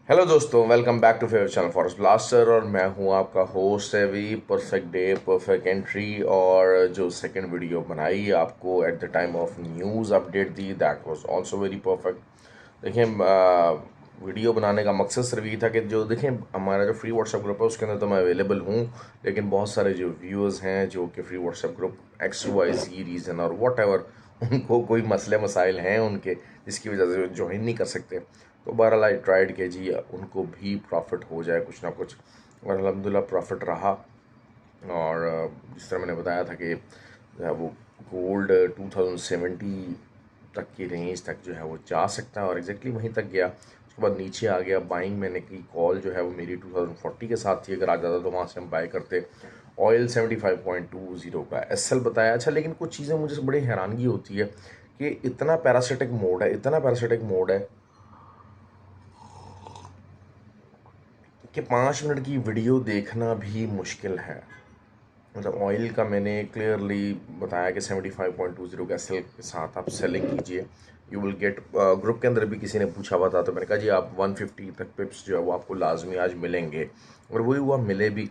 Hello दोस्तों, welcome back to favourite channel Forest Blaster. और मैं हूं आपका host Avi. Perfect day, perfect entry. और जो सेकंड वीडियो बनाई आपको at the time of news update दी, that was also very perfect. देखिए, वीडियो बनाने का मकसद सिर्फ ये था कि जो देखें हमारा जो फ्री व्हाट्सएप ग्रुप है उसके अंदर तो मैं अवेलेबल हूँ, लेकिन बहुत सारे जो व्यूअर्स हैं जो कि free WhatsApp group X Y Z reason और वट एवर उनको कोई मसले मसाइल हैं उनके, जिसकी वजह से ज्वाइन नहीं कर सकते। तो बहरहाल आई ट्राइड के जी उनको भी प्रॉफिट हो जाए कुछ ना कुछ, और अल्हम्दुलिल्लाह प्रॉफिट रहा। और जिस तरह मैंने बताया था कि जो है वो गोल्ड 2070 तक की रेंज तक जो है वो जा सकता है, और एग्जैक्टली वहीं तक गया। उसके बाद नीचे आ गया। बाइंग मैंने की कॉल जो है वो मेरी 2040 के साथ थी, अगर आ जाता तो वहाँ से हम बाय करते। ऑयल 75.20 का एसएल बताया। अच्छा, लेकिन कुछ चीज़ें मुझे बड़ी हैरानगी होती है कि इतना पैरासिटिक मोड है, इतना पैरासिटिक मोड है कि 5 मिनट की वीडियो देखना भी मुश्किल है। मतलब ऑयल का मैंने क्लियरली बताया कि 75.20 का सेल के साथ आप सेलिंग कीजिए, यू विल गेट। ग्रुप के अंदर भी किसी ने पूछा हुआ था, तो मैंने कहा जी आप 150 तक पिप्स जो है वो आपको लाजमी आज मिलेंगे, और वही हुआ, मिले भी।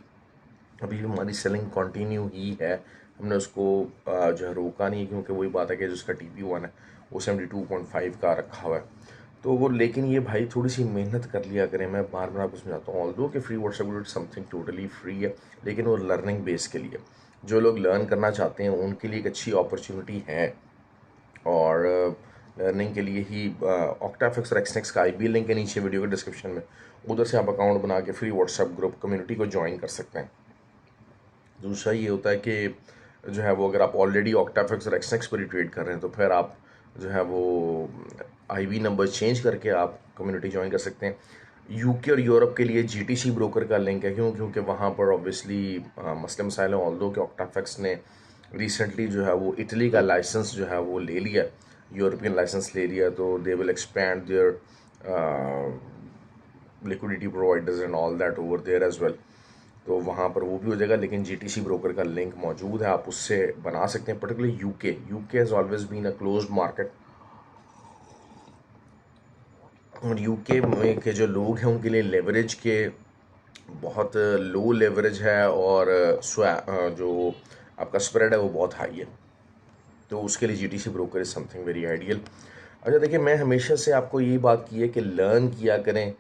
अभी भी हमारी सेलिंग कंटिन्यू ही है। हमने उसको जो है रोका नहीं, क्योंकि वही बात है कि जिसका TP1 है वो 72.5 का रखा हुआ है। तो वो, लेकिन ये भाई थोड़ी सी मेहनत कर लिया करें। मैं बार बार आपको समझाता हूँ, ऑल्दो कि free WhatsApp group something totally free है, लेकिन वो लर्निंग बेस के लिए, जो लोग लर्न करना चाहते हैं उनके लिए एक अच्छी अपॉर्चुनिटी है। और लर्निंग के लिए ही ऑक्टाफिक्स और एक्सनेक्स का IB लिंक है नीचे वीडियो के डिस्क्रिप्शन में, उधर से आप अकाउंट बना के फ्री व्हाट्सएप ग्रुप कम्युनिटी को ज्वाइन कर सकते हैं। दूसरा ये होता है कि जो है वो, अगर आप ऑलरेडी ऑक्टाफिक्स और एक्सनेक्स पर ही ट्रेड कर रहे हैं तो फिर आप जो है वो IB नंबर चेंज करके आप कम्युनिटी ज्वाइन कर सकते हैं। UK और यूरोप के लिए GTC ब्रोकर का लिंक है, क्योंकि वहाँ पर ऑब्वियसली मसले मसाइल हैं। ऑल्दो कि ऑक्टाफिक्स ने रिसेंटली जो है वो इटली का लाइसेंस जो है वो ले लिया, यूरोपियन लाइसेंस ले लिया, तो they will expand their liquidity providers and all that over there as well. तो वहाँ पर वो भी हो जाएगा, लेकिन GTC ब्रोकर का लिंक मौजूद है, आप उससे बना सकते हैं। Particularly UK has always been a closed market, और यूके में के जो लोग हैं उनके लिए लेवरेज के बहुत लो लेवरेज है, और जो आपका स्प्रेड है वो बहुत हाई है। तो उसके लिए GTC broker is something very ideal. अच्छा देखिए, मैं हमेशा से आपको यही बात की है कि लर्न किया करें,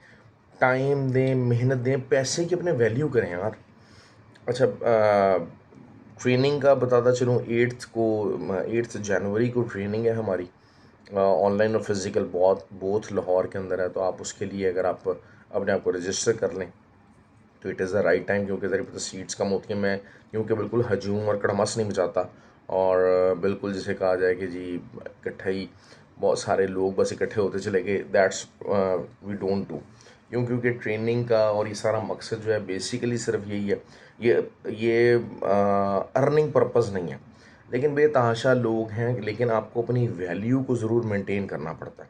टाइम दें, मेहनत दें, पैसे की अपने वैल्यू करें यार। अच्छा, ट्रेनिंग का बताता चलूँ, 8 जनवरी को ट्रेनिंग है हमारी, ऑनलाइन और फिज़िकल, बहुत बोथ लाहौर के अंदर है। तो आप उसके लिए अगर आप अपने आप को रजिस्टर कर लें तो it is the right time, क्योंकि ज़रा पता सीट्स कम होती हैं। मैं क्योंकि बिल्कुल हजूम और कड़मस नहीं मचाता, और बिल्कुल जिसे कहा जाए कि जी इकट्ठा ही बहुत सारे लोग बस इकट्ठे होते चले गए, दैट्स वी डोंट डू। क्योंकि ट्रेनिंग का और ये सारा मकसद जो है बेसिकली सिर्फ यही है। ये अर्निंग पर्पज़ नहीं है, लेकिन बेतहाशा लोग हैं, लेकिन आपको अपनी वैल्यू को ज़रूर मेंटेन करना पड़ता है।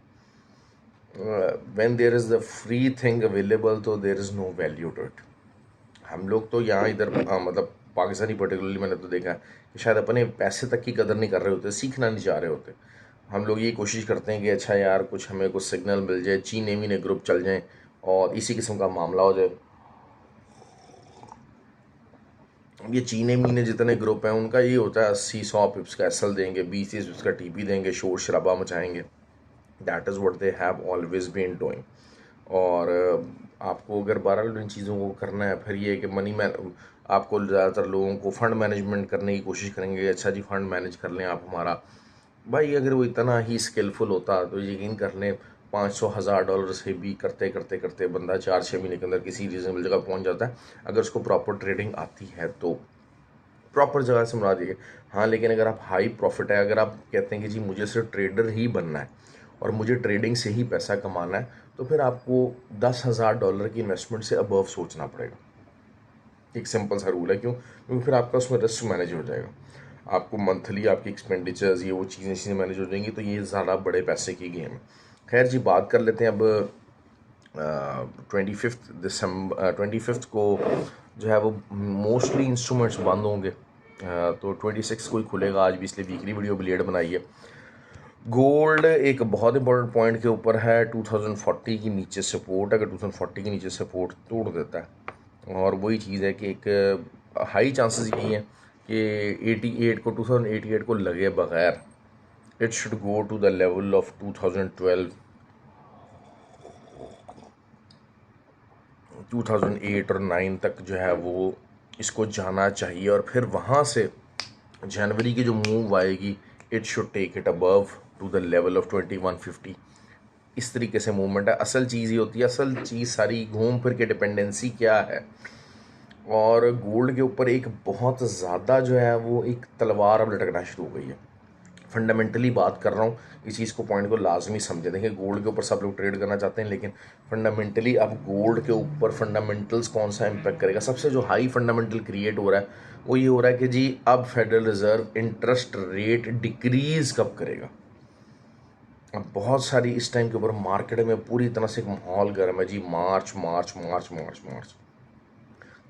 When there is the free thing available, तो there is no value to it. हम लोग तो यहाँ इधर मतलब पाकिस्तानी पर्टिकुलरली मैंने तो देखा है कि शायद अपने पैसे तक की कदर नहीं कर रहे होते, सीखना नहीं चाह रहे होते। हम लोग ये कोशिश करते हैं कि अच्छा यार कुछ हमें कुछ सिग्नल मिल जाए, चीने मीने ग्रुप चल जाएं और इसी किस्म का मामला हो जाए। अब ये चीने मीने जितने ग्रुप हैं उनका ये होता है 80-100 पिप्स का एसल देंगे, 20-30 पिप्स का TP देंगे, शोर शराबा मचाएंगे। That is what they have always been doing. और आपको अगर बहरहाल इन चीज़ों को करना है, फिर ये है कि मनी मैन, आपको ज़्यादातर लोगों को फ़ंड मैनेजमेंट करने की कोशिश करेंगे। अच्छा जी, फ़ंड मैनेज कर लें आप हमारा। भाई अगर वो इतना ही स्किलफुल होता तो यकीन कर लें, $500,000 से भी करते करते करते बंदा 4-6 महीने के अंदर किसी रीजनेबल जगह पहुंच जाता है, अगर उसको प्रॉपर ट्रेडिंग आती है तो। प्रॉपर जगह से मुराद ये, हाँ, लेकिन अगर आप हाई प्रॉफिट है, अगर आप कहते हैं कि जी मुझे सिर्फ ट्रेडर ही बनना है और मुझे ट्रेडिंग से ही पैसा कमाना है, तो फिर आपको $10,000 की इन्वेस्टमेंट से अबव सोचना पड़ेगा। एक सिंपल सा रूल है, क्योंकि फिर आपका उसमें रिस्क मैनेज हो जाएगा। आपको मंथली आपकी एक्सपेंडिचर्स ये वो चीज़ें मैनेज हो जाएंगी, तो ये ज़्यादा बड़े पैसे की गेम है। खैर जी, बात कर लेते हैं अब। 25 को जो है वो मोस्टली इंस्ट्रूमेंट्स बंद होंगे, तो 26 को ही खुलेगा आज भी, इसलिए वीकली वीडियो भी लेट बनाई है। गोल्ड एक बहुत इंपॉर्टेंट पॉइंट के ऊपर है। 2040 की नीचे सपोर्ट, अगर 2040 के नीचे सपोर्ट तोड़ देता है, और वही चीज़ है कि एक हाई चांसेस यही है कि 88 को 2088 को लगे बगैर it should go to the level of 2012, 2008 और 9 तक जो है वो इसको जाना चाहिए, और फिर वहाँ से जनवरी की जो मूव आएगी it should take it above to the level of 2150। इस तरीके से मूवमेंट है। असल चीज़ ये होती है, असल चीज़ सारी घूम फिर के डिपेंडेंसी क्या है, और गोल्ड के ऊपर एक बहुत ज़्यादा जो है वो एक तलवार अब लटकना शुरू हो गई है। फंडामेंटली बात कर रहा हूँ, इस चीज़ को पॉइंट को लाजमी समझे। देखिए गोल्ड के ऊपर सब लोग ट्रेड करना चाहते हैं, लेकिन फंडामेंटली अब गोल्ड के ऊपर फंडामेंटल्स कौन सा इम्पैक्ट करेगा। सबसे जो हाई फंडामेंटल क्रिएट हो रहा है वो ये हो रहा है कि जी अब federal reserve interest rate decrease कब करेगा। अब बहुत सारी इस टाइम के ऊपर मार्केट में पूरी तरह से एक माहौल गर्म है जी, मार्च मार्च मार्च मार्च मार्च।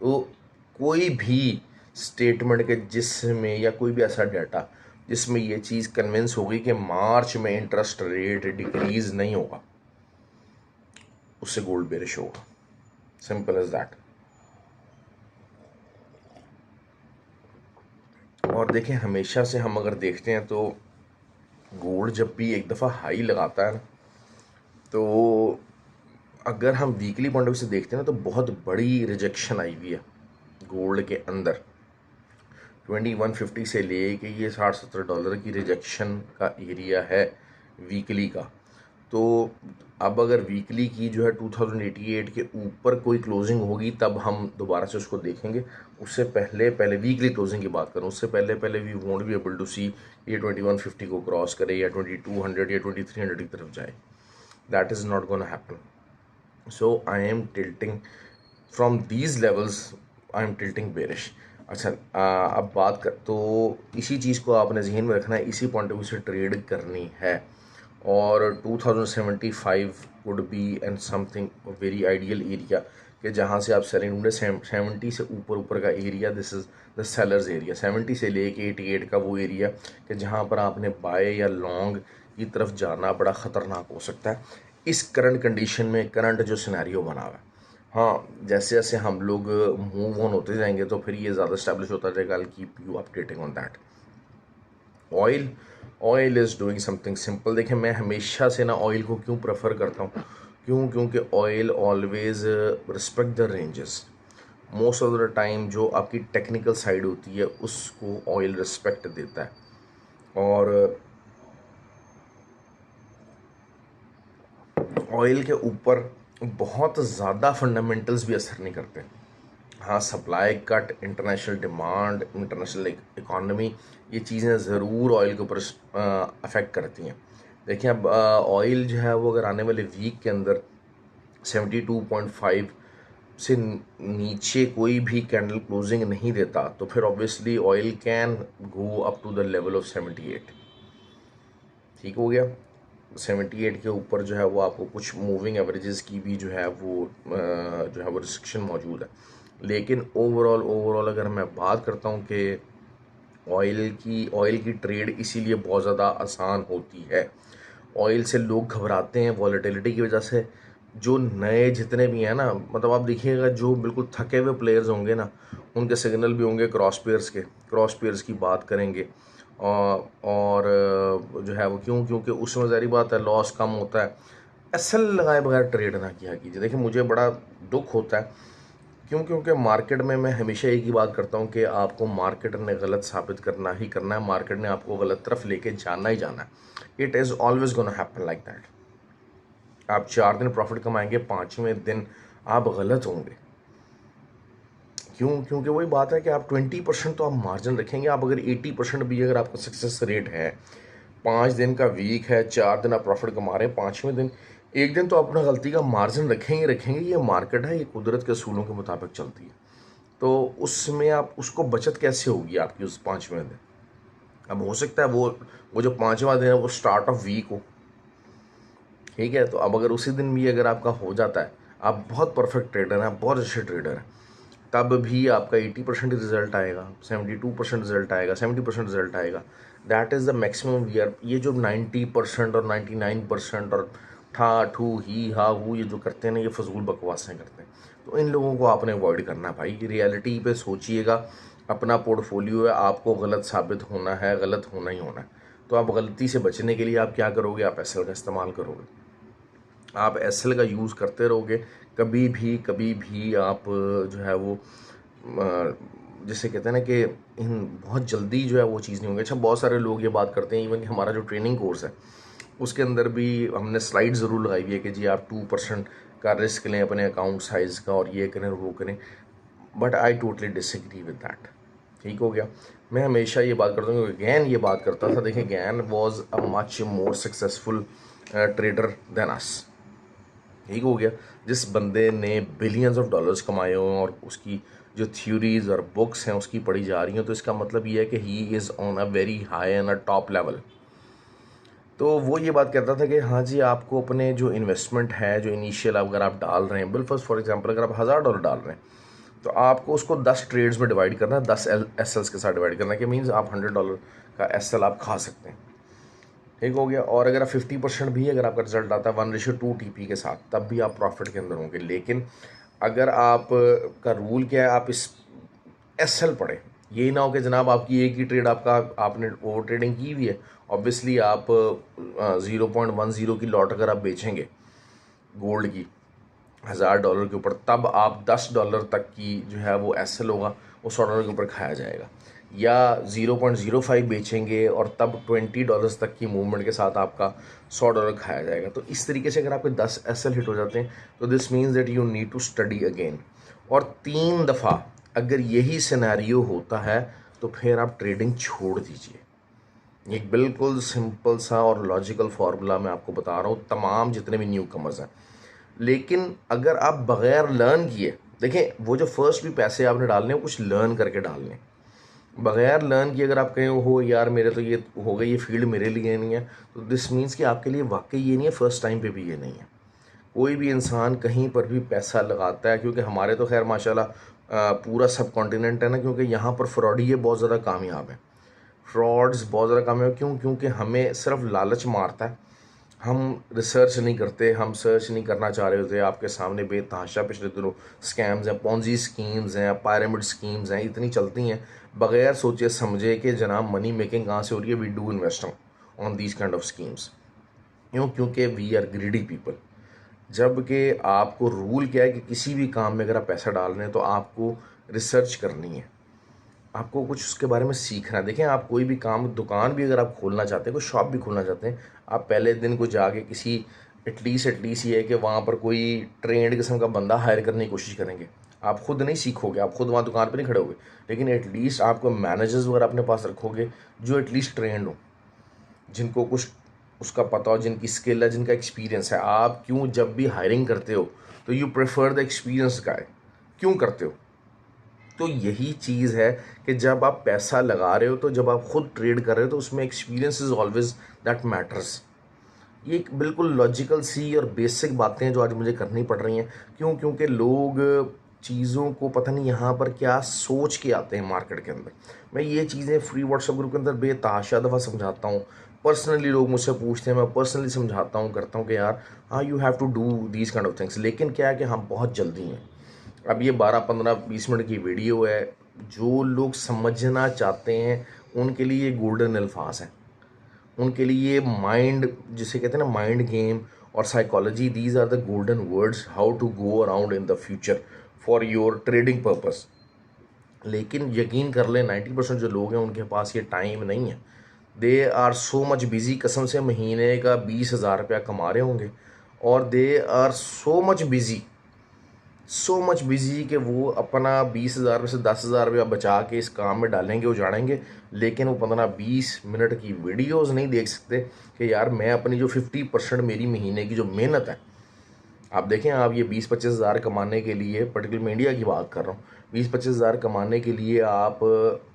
तो कोई भी स्टेटमेंट के जिसमें या कोई भी ऐसा डाटा जिसमें ये चीज़ कन्विंस होगी कि मार्च में इंटरेस्ट रेट डिक्रीज नहीं होगा, उससे गोल्ड बेरिश होगा। Simple as that. और देखें हमेशा से हम अगर देखते हैं तो गोल्ड जब भी एक दफ़ा हाई लगाता है ना, तो अगर हम वीकली पॉइंट ऑफ व्यू से देखते हैं ना तो बहुत बड़ी रिजेक्शन आई हुई है गोल्ड के अंदर। 2150 से ले के ये $60-70 की रिजेक्शन का एरिया है वीकली का। तो अब अगर वीकली की जो है 2088 के ऊपर कोई क्लोजिंग होगी तब हम दोबारा से उसको देखेंगे। उससे पहले पहले वीकली क्लोजिंग की बात करूँ, उससे पहले पहले we won't be able to see ये 2150 को क्रॉस करे या 2200 या 2300 की तरफ जाए। That is not gonna happen. So I am tilting from these levels, I am tilting bearish. अच्छा, अब बात कर तो इसी चीज़ को आपने जहन में रखना है, इसी पॉइंट ऑफ व्यू से ट्रेड करनी है। और 2075 would be and something very ideal area कि जहाँ से आप सेलिंग ढूंढे। 70 से ऊपर ऊपर का area, this is the sellers area. 70 से लेके 88 का वो एरिया कि जहाँ पर आपने बाय या लॉन्ग की तरफ जाना बड़ा ख़तरनाक हो सकता है इस करंट कंडीशन में, करंट जो सिनेरियो बना हुआ है। हाँ, जैसे जैसे हम लोग मूव ऑन होते जाएंगे तो फिर ये ज़्यादा स्टैब्लिश होता जाएगा। I keep you updating on that. Oil, oil is doing something simple. देखिए मैं हमेशा से ना ऑयल को क्यों प्रेफर करता हूँ, क्योंकि oil always respect the ranges. Most of the time जो आपकी टेक्निकल साइड होती है उसको ऑयल रिस्पेक्ट देता है, और ऑयल के ऊपर बहुत ज़्यादा फंडामेंटल्स भी असर नहीं करते। हाँ, supply cut, international demand, international economy, ये चीज़ें ज़रूर ऑयल के ऊपर अफेक्ट करती हैं। देखिए अब ऑयल जो है वो अगर आने वाले वीक के अंदर 72.5 से नीचे कोई भी कैंडल क्लोजिंग नहीं देता तो फिर obviously oil can go up to the level of 78। ठीक हो गया। 78 के ऊपर जो है वो आपको कुछ मूविंग एवरेजेस की भी जो है वो रिस्ट्रिक्शन मौजूद है। लेकिन ओवरऑल अगर मैं बात करता हूँ कि ऑयल की ट्रेड इसीलिए बहुत ज़्यादा आसान होती है। ऑयल से लोग घबराते हैं वॉलेटिलिटी की वजह से। जो नए जितने भी हैं ना, मतलब आप देखिएगा जो बिल्कुल थके हुए प्लेयर्स होंगे ना, उनके सिग्नल भी होंगे क्रॉस पेयर्स की बात करेंगे। और जो है वो क्योंकि उसमें ज़ाहिर बात है लॉस कम होता है। एसएल लगाए बगैर ट्रेड ना किया कीजिए। देखिए मुझे बड़ा दुख होता है क्योंकि मार्केट में मैं हमेशा एक ही बात करता हूँ कि आपको मार्केट ने गलत साबित करना ही करना है, मार्केट ने आपको गलत तरफ लेके जाना ही जाना है। It is always gonna happen like that. आप 4 दिन प्रॉफिट कमाएंगे, 5वें दिन आप गलत होंगे। क्योंकि वही बात है कि आप 20% तो आप मार्जिन रखेंगे। आप अगर 80% भी अगर आपका सक्सेस रेट है, 5 दिन का वीक है, 4 दिन आप प्रॉफिट कमा रहे हैं, 5वें दिन एक दिन तो अपना गलती का मार्जिन रखेंगे। ये मार्केट है, ये कुदरत के असूलों के मुताबिक चलती है। तो उसमें आप उसको बचत कैसे होगी आपकी उस 5वें दिन। अब हो सकता है वो जो 5वां दिन है वो स्टार्ट ऑफ वीक हो, ठीक है। तो अब अगर उसी दिन भी अगर आपका हो जाता है, आप बहुत परफेक्ट ट्रेडर हैं, बहुत अच्छे ट्रेडर हैं, तब भी आपका 80% रिजल्ट आएगा, 72% रिजल्ट आएगा, 70% रिजल्ट आएगा। That is the maximum we are. ये जो 90% और 99% और ठा ठू ही हा हू ये जो करते हैं ना, ये फजूल बकवासें करते हैं। तो इन लोगों को आपने अवॉइड करना भाई। रियलिटी पे सोचिएगा, अपना पोर्टफोलियो है, आपको गलत साबित होना है, गलत होना ही होना है। तो आप गलती से बचने के लिए आप क्या करोगे, आप एसएल का इस्तेमाल करोगे। आप एसएल का यूज़ करते रहोगे, कभी भी आप जो है वो जिसे कहते हैं ना कि बहुत जल्दी जो है वो चीज़ नहीं होगी। अच्छा, बहुत सारे लोग ये बात करते हैं, इवन कि हमारा जो ट्रेनिंग कोर्स है उसके अंदर भी हमने स्लाइड ज़रूर लगाई हुई है कि जी आप 2% का रिस्क लें अपने अकाउंट साइज़ का, और ये करें वो करें। But I totally disagree with that. ठीक हो गया। मैं हमेशा ये बात करता हूँ कि गैन ये बात करता था, देखिए Gann was a much more successful trader than us. ठीक हो गया। जिस बंदे ने बिलियंस ऑफ डॉलर्स कमाए हों और उसकी जो थ्योरीज और बुक्स हैं उसकी पढ़ी जा रही हैं, तो इसका मतलब ये है कि he is on a very high and a top level. तो वो ये बात कहता था कि हाँ जी, आपको अपने जो इन्वेस्टमेंट है, जो इनिशियल अगर आप डाल रहे हैं, बिल फर्स्ट फॉर एग्जांपल अगर आप $1000 डाल रहे हैं, तो आपको उसको 10 ट्रेड्स में डिवाइड करना है, 10 एसएल्स के साथ डिवाइड करना है, कि मीन्स आप $100 का एसएल आप खा सकते हैं। ठीक हो गया। और अगर आप 50% भी अगर आपका रिजल्ट आता है 1:2 टीपी के साथ, तब भी आप प्रॉफिट के अंदर होंगे। लेकिन अगर आप का रूल क्या है, आप इस एसएल पढ़े, यही ना हो कि जनाब आपकी एक ही ट्रेड आपने ओवर ट्रेडिंग की हुई है। ऑब्वियसली आप 0.10 की लॉट अगर आप बेचेंगे गोल्ड की $1000 के ऊपर, तब आप $10 तक की जो है वो एसएल होगा, वो $100 के ऊपर खाया जाएगा। या 0.05 बेचेंगे और तब $20 तक की मूवमेंट के साथ आपका $100 खाया जाएगा। तो इस तरीके से अगर आपके 10 एसएल हिट हो जाते हैं, तो this means that you need to study again. और 3 दफ़ा अगर यही सिनेरियो होता है, तो फिर आप ट्रेडिंग छोड़ दीजिए। एक बिल्कुल सिंपल सा और लॉजिकल फार्मूला मैं आपको बता रहा हूँ, तमाम जितने भी न्यू कमर्स हैं। लेकिन अगर आप बगैर लर्न किए, देखें वो जो फर्स्ट भी पैसे आपने डालने हैं कुछ लर्न करके डालने, बगैर लर्न किए अगर आप कहें हो यार मेरे तो ये हो गई, ये फील्ड मेरे लिए नहीं है, तो दिस मीन्स कि आपके लिए वाकई ये नहीं है, फर्स्ट टाइम पे भी ये नहीं है। कोई भी इंसान कहीं पर भी पैसा लगाता है, क्योंकि हमारे तो खैर माशाल्लाह पूरा सब कॉन्टिनेंट है ना, क्योंकि यहाँ पर फ्रॉडी बहुत ज़्यादा कामयाब है। फ्रॉड्स बहुत ज़्यादा कामयाब क्यों? क्योंकि हमें सिर्फ लालच मारता है, हम रिसर्च नहीं करते, हम सर्च नहीं करना चाह रहे होते। आपके सामने बेतहाशा पिछले दिनों स्कैम्स हैं, पॉन्जी स्कीम्स हैं, पायरामिड स्कीम्स हैं, इतनी चलती हैं बगैर सोचे समझे कि जनाब मनी मेकिंग कहाँ से हो रही है। We do invest on these kind of schemes. क्यों? क्योंकि वी आर ग्रीडी पीपल। जबकि आपको रूल क्या है कि किसी भी काम में अगर आप पैसा डाल रहे हैं, तो आपको रिसर्च करनी है, आपको कुछ उसके बारे में सीखना है। देखें, आप कोई भी काम, दुकान भी अगर आप खोलना चाहते हैं, कोई शॉप भी खोलना चाहते हैं, आप पहले दिन को जाके किसी एटलीस्ट ये है कि वहाँ पर कोई ट्रेंड किस्म का बंदा हायर करने की कोशिश करेंगे। आप खुद नहीं सीखोगे, आप खुद वहाँ दुकान पर नहीं खड़े होगे, लेकिन एटलीस्ट आपको मैनेजर्स वगैरह अपने पास रखोगे जो एटलीस्ट ट्रेंड हो, जिनको कुछ उसका पता हो, जिनकी स्किल है, जिनका एक्सपीरियंस है। आप क्यों जब भी हायरिंग करते हो तो यू प्रेफर द एक्सपीरियंस गाय, क्यों करते हो? तो यही चीज़ है कि जब आप पैसा लगा रहे हो, तो जब आप खुद ट्रेड कर रहे हो, तो उसमें experience is always that matters. ये एक बिल्कुल लॉजिकल सी और बेसिक बातें हैं जो आज मुझे करनी पड़ रही हैं। क्यों? क्योंकि लोग चीज़ों को पता नहीं यहाँ पर क्या सोच के आते हैं मार्केट के अंदर। मैं ये चीज़ें फ्री व्हाट्सएप ग्रुप के अंदर बेतहाशा दफ़ा समझाता हूँ। पर्सनली लोग मुझसे पूछते हैं, मैं पर्सनली समझाता हूँ, करता हूँ कि यार हाँ, you have to do these kind of things. लेकिन क्या है कि हम बहुत जल्दी हैं। अब ये 12, 15, 20 मिनट की वीडियो है, जो लोग समझना चाहते हैं उनके लिए ये गोल्डन अल्फाज हैं। उनके लिए माइंड, जिसे कहते हैं ना माइंड गेम और psychology, these are the golden words how to go around in the future for your trading purpose. लेकिन यकीन कर लें 90% जो लोग हैं उनके पास ये टाइम नहीं है। They are so much busy, कसम से महीने का 20,000 रुपया कमा रहे होंगे, और they are so much busy कि वो अपना 20,000 में से 10,000 रुपया बचा के इस काम में डालेंगे, उजाड़ेंगे, लेकिन वो 15-20 मिनट की वीडियोस नहीं देख सकते कि यार मैं अपनी जो 50% मेरी महीने की जो मेहनत है, आप देखें, आप ये 20-25 हज़ार कमाने के लिए, पर्टिकुलर मैं इंडिया की बात कर रहा हूँ, 20-25 हज़ार कमाने के लिए आप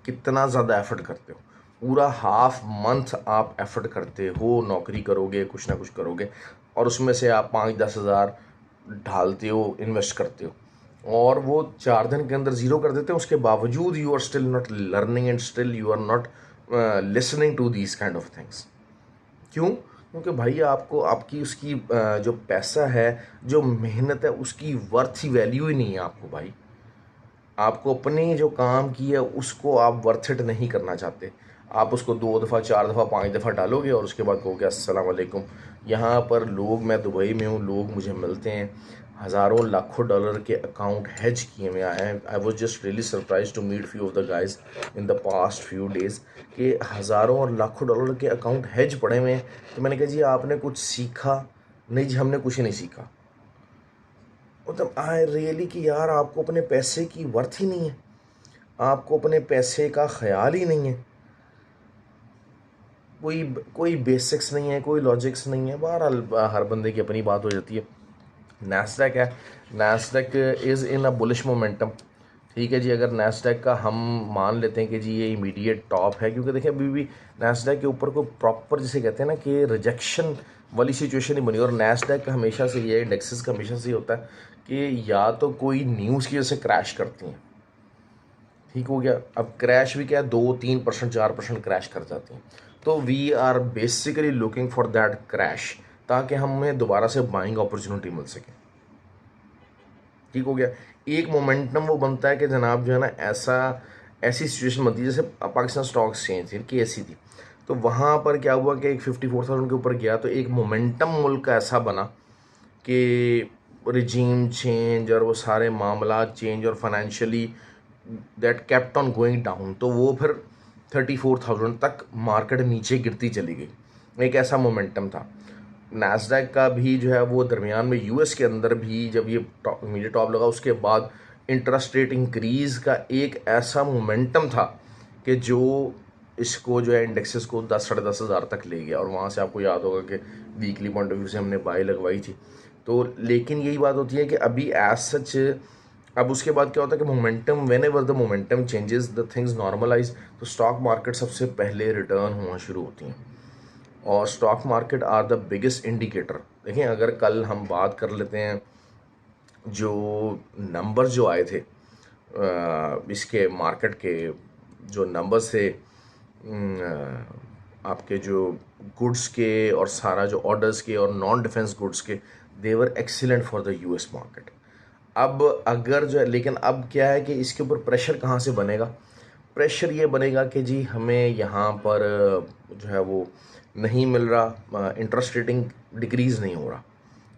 कितना ज़्यादा एफर्ट करते हो। पूरा हाफ मंथ आप एफर्ट करते हो, नौकरी करोगे, कुछ ना कुछ करोगे, और उसमें से आप 5-10 हज़ार ढालते हो, इन्वेस्ट करते हो, और वो 4 दिन के अंदर ज़ीरो कर देते हैं। उसके बावजूद you are still not learning and still you are not listening to these kind of things. क्यों? क्योंकि भाई आपको आपकी उसकी जो पैसा है, जो मेहनत है, उसकी वर्थ ही वैल्यू ही नहीं है आपको भाई। आपको अपने जो काम की है उसको आप वर्थ इट नहीं करना चाहते। आप उसको 2 दफ़ा 4 दफ़ा 5 दफ़ा डालोगे और उसके बाद कहोगे अस्सलाम वालेकुम। यहाँ पर लोग, मैं दुबई में हूँ, लोग मुझे मिलते हैं, हज़ारों लाखों डॉलर के अकाउंट हैज किए हुए आए हैं। I was just really surprise to meet few of the guys in the past few days कि हज़ारों और लाखों डॉलर के अकाउंट हैज पड़े हुए हैं। तो मैंने कहा जी आपने कुछ सीखा? नहीं जी, हमने कुछ ही नहीं सीखा। मतलब आई रियली कि यार आपको अपने पैसे की वर्थ ही नहीं है, आपको अपने पैसे का ख्याल ही नहीं है, कोई कोई बेसिक्स नहीं है, कोई लॉजिक्स नहीं है। बहरहाल हर बंदे की अपनी बात हो जाती है। नैस्डैक है, Nasdaq is in a bullish momentum. ठीक है जी, अगर नैस्डैक का हम मान लेते हैं कि जी ये इमीडिएट टॉप है, क्योंकि देखिए अभी भी नैस्डैक के ऊपर कोई प्रॉपर जिसे कहते हैं ना कि रिजेक्शन वाली सिचुएशन नहीं बनी। और नैस्डैक का हमेशा से ये इंडेक्सेस का हमेशा से ये होता है कि या तो कोई न्यूज़ की वजह से क्रैश करती हैं, ठीक हो गया। अब क्रैश भी क्या है, 2-3% 4% क्रैश कर जाती हैं। तो we are basically looking for that crash, ताकि हमें दोबारा से बाइंग अपॉर्चुनिटी मिल सके। ठीक हो गया। एक मोमेंटम वो बनता है कि जनाब जो है ना, ऐसी सिचुएशन बनती है जैसे पाकिस्तान स्टॉक एक्सचेंज थी कि ऐसी थी। तो वहाँ पर क्या हुआ कि एक 54,000 के ऊपर गया, तो एक मोमेंटम मुल्क का ऐसा बना कि रिजीम चेंज और वो सारे मामला चेंज और financially that kept on going down. तो वो फिर 34,000 तक मार्केट नीचे गिरती चली गई। एक ऐसा मोमेंटम था। नैस्डैक का भी जो है वो दरमियान में यूएस के अंदर भी जब ये इमीडिएट टॉप लगा, उसके बाद इंटरेस्ट रेट इंक्रीज़ का एक ऐसा मोमेंटम था कि जो इसको जो है इंडेक्सेस को 10-10,500 तक ले गया। और वहाँ से आपको याद होगा कि वीकली पॉइंट ऑफ व्यू से हमने बाई लगवाई थी। तो लेकिन यही बात होती है कि अभी एज सच अब उसके बाद क्या होता है कि momentum, whenever the momentum changes the things normalise, तो स्टॉक मार्केट सबसे पहले रिटर्न होना शुरू होती हैं। और stock market are the biggest indicator. देखें, अगर कल हम बात कर लेते हैं जो नंबर्स जो आए थे इसके मार्केट के, जो नंबर्स थे आपके जो गुड्स के और सारा जो ऑर्डर्स के और नॉन डिफेंस गुड्स के, they're excellent for the US market. अब अगर जो है, लेकिन अब क्या है कि इसके ऊपर प्रेशर कहाँ से बनेगा? प्रेशर ये बनेगा कि जी हमें यहाँ पर जो है वो नहीं मिल रहा, इंटरेस्ट रेटिंग डिक्रीज़ नहीं हो रहा।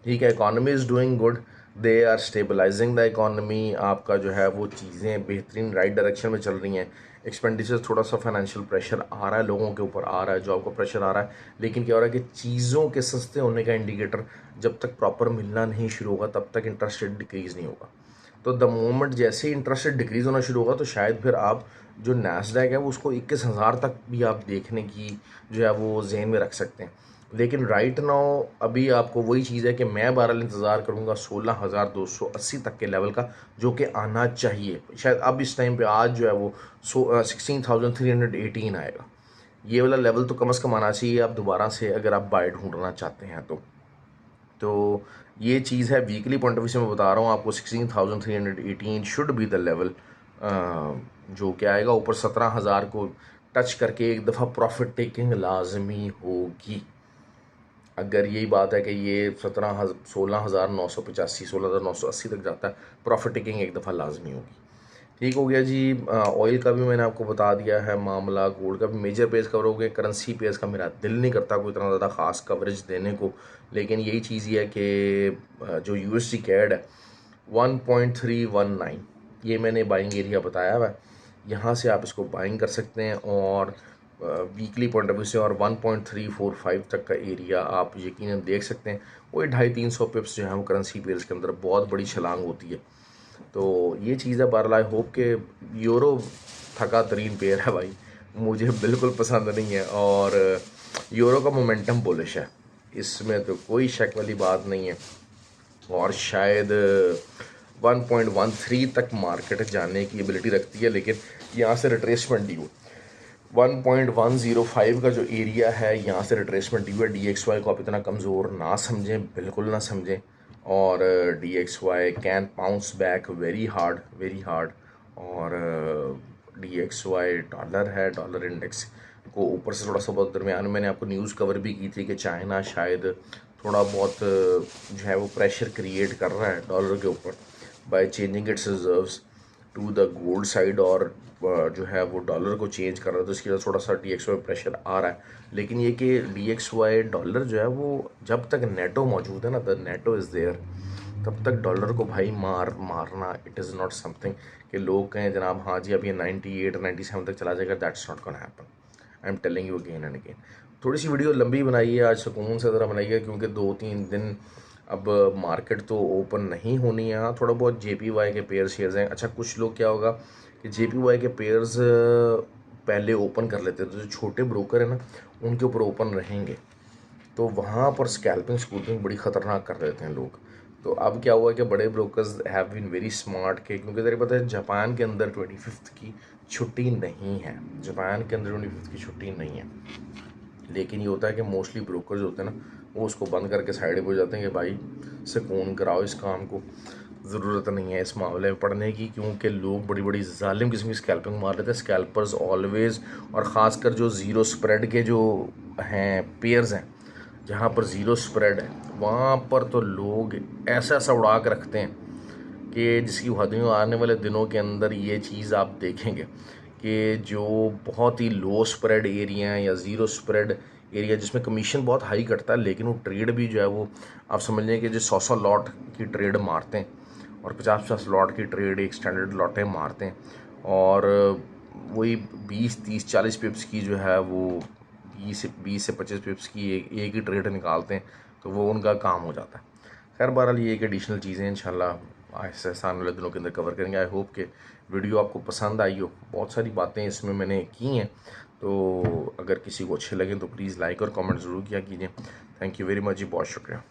ठीक है, economy is doing good, they are stabilising the economy. आपका जो है वो चीज़ें बेहतरीन राइट डायरेक्शन में चल रही हैं। एक्सपेंडिचर, थोड़ा सा फाइनेंशियल प्रेशर आ रहा है, लोगों के ऊपर आ रहा है, जॉब का प्रेशर आ रहा है। लेकिन क्या हो रहा है कि चीज़ों के सस्ते होने का इंडिकेटर जब तक प्रॉपर मिलना नहीं शुरू होगा तब तक इंटरेस्ट रेट डिक्रीज़ नहीं होगा। तो द मोमेंट जैसे ही इंटरेस्ट रेट डिक्रीज़ होना शुरू होगा, तो शायद फिर आप जो नैस्डैक है वो उसको 21,000 तक भी आप देखने की जो है वो जेहन में रख सकते हैं। लेकिन राइट नाउ अभी आपको वही चीज़ है कि मैं बहरहाल इंतज़ार करूँगा 16,280 तक के लेवल का, जो कि आना चाहिए। शायद अब इस टाइम पे आज जो है वो 16,318 आएगा। ये वाला लेवल तो कम से कम आना चाहिए आप दोबारा से, अगर आप बाय ढूंढना चाहते हैं तो ये चीज़ है। वीकली पॉइंट ऑफ व्यू से मैं बता रहा हूँ आपको, 16,318 शुड बी द लेवल जो क्या आएगा। ऊपर 17,000 को टच करके एक दफ़ा प्रॉफिट टेकिंग लाजमी होगी। अगर यही बात है कि ये 16,985 16,980 तक जाता है, प्रॉफिट टेकिंग एक दफ़ा लाजमी होगी। ठीक हो गया जी। ऑयल का भी मैंने आपको बता दिया है मामला, गोल्ड का भी मेजर पेज कवर हो गया। करेंसी पेज का मेरा दिल नहीं करता कोई इतना ज़्यादा ख़ास कवरेज देने को, लेकिन यही चीज़ ये है कि जो यूएसडी कैड है 1.319, ये मैंने बाइंग एरिया बताया हुआ है, यहाँ से आप इसको बाइंग कर सकते हैं। और वीकली पॉइंट ऑफ व्यू से और 1.345 तक का एरिया आप यकीनन देख सकते हैं। वही 250-300 पिप्स जो है वो करेंसी पेयर्स के अंदर बहुत बड़ी छलांग होती है। तो ये चीज़ है। बहरहाल आई होप कि यूरो थका तरीन पेयर है भाई, मुझे बिल्कुल पसंद नहीं है। और यूरो का मोमेंटम बुलिश है, इसमें तो कोई शक वाली बात नहीं है। और शायद 1.13 तक मार्केट जाने की एबिलिटी रखती है, लेकिन यहाँ से रिट्रेसमेंट ड्यू 1.105 का जो एरिया है, यहाँ से रिट्रेसमेंट ड्यू है। DXY को आप इतना कमज़ोर ना समझें, बिल्कुल ना समझें। और DXY can bounce back very hard, very hard. और DXY डॉलर है, डॉलर इंडेक्स को ऊपर से थोड़ा सा बहुत दरमियान में मैंने आपको न्यूज़ कवर भी की थी कि चाइना शायद थोड़ा बहुत जो है वो प्रेशर क्रिएट कर रहा है डॉलर के ऊपर by changing its reserves to the gold side, और जो है वो डॉलर को चेंज कर रहा है, तो इसकी वजह से थोड़ा सा DXY प्रेशर आ रहा है। लेकिन ये कि DXY डॉलर जो है वो जब तक नेटो मौजूद है ना, द नेटो इज़ देयर, तब तक डॉलर को भाई मारना इट इज़ नॉट समथिंग कि लोग कहें जनाब हाँ जी अब ये 98 97 तक चला जाएगा, that's not gonna happen. I am telling you again and again. थोड़ी सी वीडियो लंबी बनाई है, आज सुकून से ज़रा बनाई है, क्योंकि 2-3 दिन अब मार्केट तो ओपन नहीं होनी है। हाँ थोड़ा बहुत JPY के पेयर शेयर्स हैं। अच्छा कुछ लोग क्या होगा कि JPY के पेयर्स पहले ओपन कर लेते हैं, तो जो छोटे ब्रोकर है ना उनके ऊपर ओपन रहेंगे, तो वहाँ पर स्कैल्पिंग स्कूपिंग बड़ी ख़तरनाक कर देते हैं लोग। तो अब क्या हुआ कि बड़े brokers have been very smart के, क्योंकि तेरे पता है जापान के अंदर 25 की छुट्टी नहीं है, जापान के अंदर 25 की छुट्टी नहीं है। लेकिन ये होता है कि मोस्टली ब्रोकर्स होते हैं ना वो उसको बंद करके साइड हो जाते हैं कि भाई सुकून कराओ इस काम को, ज़रूरत नहीं है इस मामले में पढ़ने की, क्योंकि लोग बड़ी बड़ी जालिम किस्म की स्कैल्पिंग मार लेते हैं। स्कैल्पर्स ऑलवेज़, और ख़ासकर जो ज़ीरो स्प्रेड के जो हैं पेयर्स हैं, जहाँ पर ज़ीरो स्प्रेड है वहाँ पर तो लोग ऐसा ऐसा उड़ा के रखते हैं कि जिसकी हदियों आने वाले दिनों के अंदर ये चीज़ आप देखेंगे कि जो बहुत ही लो स्प्रेड एरिया हैं या ज़ीरो स्प्रेड एरिया जिसमें कमीशन बहुत हाई कटता है, लेकिन वो ट्रेड भी जो है वो आप समझ लें कि जो 100 लॉट की ट्रेड मारते हैं और 50 लॉट की ट्रेड एक स्टैंडर्ड लॉटें मारते हैं, और वही 20 30 40 पिप्स की जो है वो 20 से 25 पिप्स की एक ही ट्रेड निकालते हैं, तो वो उनका काम हो जाता है। खैर बहरहाल ये एक एडिशनल चीज़ें इंशाल्लाह ऐसे आने वाले दिनों के अंदर कवर करेंगे। आई होप कि वीडियो आपको पसंद आई हो, बहुत सारी बातें इसमें मैंने की हैं, तो अगर किसी को अच्छे लगें तो प्लीज़ लाइक और कमेंट ज़रूर किया कीजिए। थैंक यू वेरी मच जी, बहुत शुक्रिया।